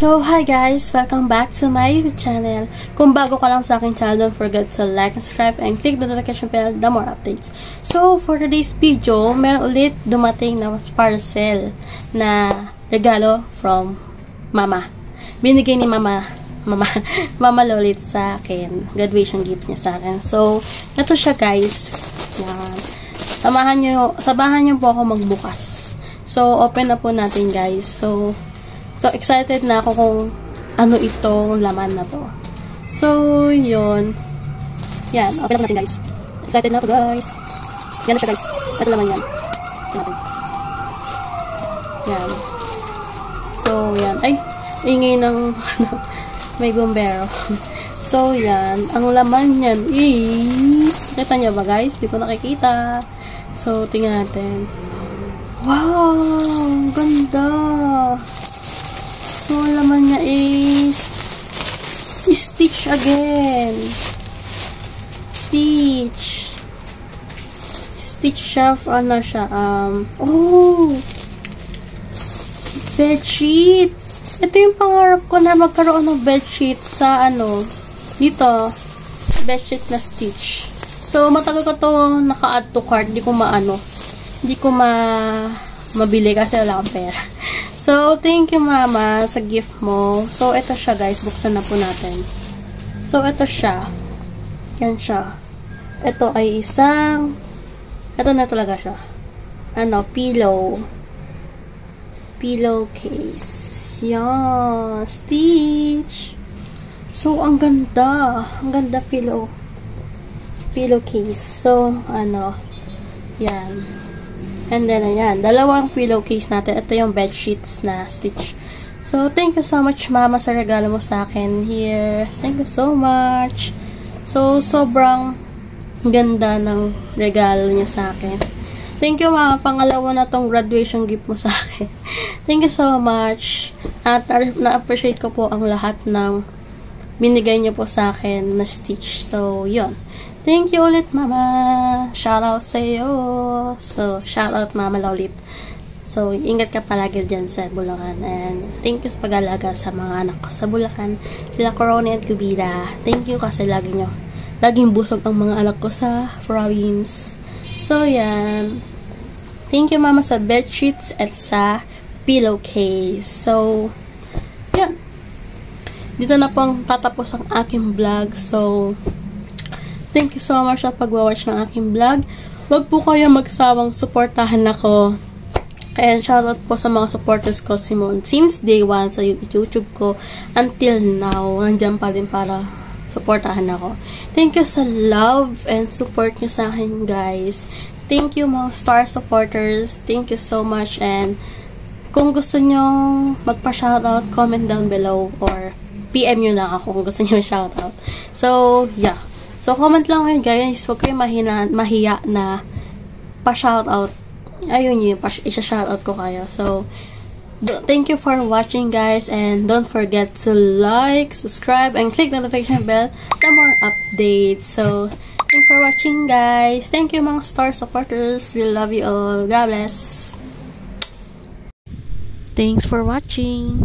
So, hi guys! Welcome back to my YouTube channel. Kung bago ka lang sa aking channel, don't forget to like and subscribe and click the notification bell for more updates. So, for today's video, meron ulit dumating na parcel na regalo from Mama. Binigay ni Mama Lolit sa akin. Graduation gift niya sa akin. So, ito siya guys. Yan. Samahan niyo po ako magbukas. So, open na po natin guys. So excited na ako kung ano itong laman na to. So, yun. Yan. Open na natin, guys. Excited na ako, guys. Yan na siya, guys. Ito laman yan. Natin. Yan. So, yan. Ay, ingay ng may gumbero. So, yan. Ang laman yan is nakita niya ba, guys? Di ko nakikita. So, tingnan natin. Wow! Ganda! So, laman niya is Stitch again. Stitch siya. Ano siya? Bedsheet. Ito yung pangarap ko na magkaroon ng bedsheet sa dito. Bedsheet na Stitch. So, matagal ko to naka-add to cart. Hindi ko mabili kasi wala akong pera. So, thank you Mama sa gift mo. So, ito siya guys. Buksan na po natin. So, ito siya. Yan siya. Ito ay isang ito na talaga siya. Pillow case. Yan. Stitch. So, ang ganda. Ang ganda pillow case. So, yan. And then, ayan, dalawang pillowcase natin. Ito yung bedsheets na Stitch. So, thank you so much, Mama, sa regalo mo sa akin here. Thank you so much. So, sobrang ganda ng regalo niya sa akin. Thank you, Mama. Pangalawa na tong graduation gift mo sa akin. Thank you so much. At na-appreciate ko po ang lahat ng binigay niyo po sa akin na Stitch. So, yun. Thank you ulit, Mama. Shoutout sa iyo. So, shoutout, Mama Lolit. So, ingat ka palagi dyan sa Bulacan. And, thank you sa pag-alaga sa mga anak ko sa Bulacan. Sila Corona at Cubida. Thank you kasi laging busog ang mga anak ko sa province. So, yan. Thank you, Mama, sa bedsheets at sa pillowcase. So, yan. Dito na pong tatapos ang aking vlog. So, thank you so much sa pag-watch ng aking vlog. Huwag po kayo magsawang suportahan ako. And shoutout po sa mga supporters ko since day 1 sa YouTube ko until now. Nandiyan pa din para suportahan ako. Thank you sa love and support nyo sa akin, guys. Thank you mga star supporters. Thank you so much. And kung gusto nyo magpa-shoutout, comment down below or PM nyo lang ako kung gusto nyo shoutout. So, yeah. So, comment lang kayo guys. Huwag kayo mahiya na pa-shoutout. Ayun yun, isa-shoutout ko kayo. So, thank you for watching guys. And don't forget to like, subscribe, and click the notification bell for more updates. So, thank you for watching guys. Thank you mga star supporters. We love you all. God bless. Thanks for watching.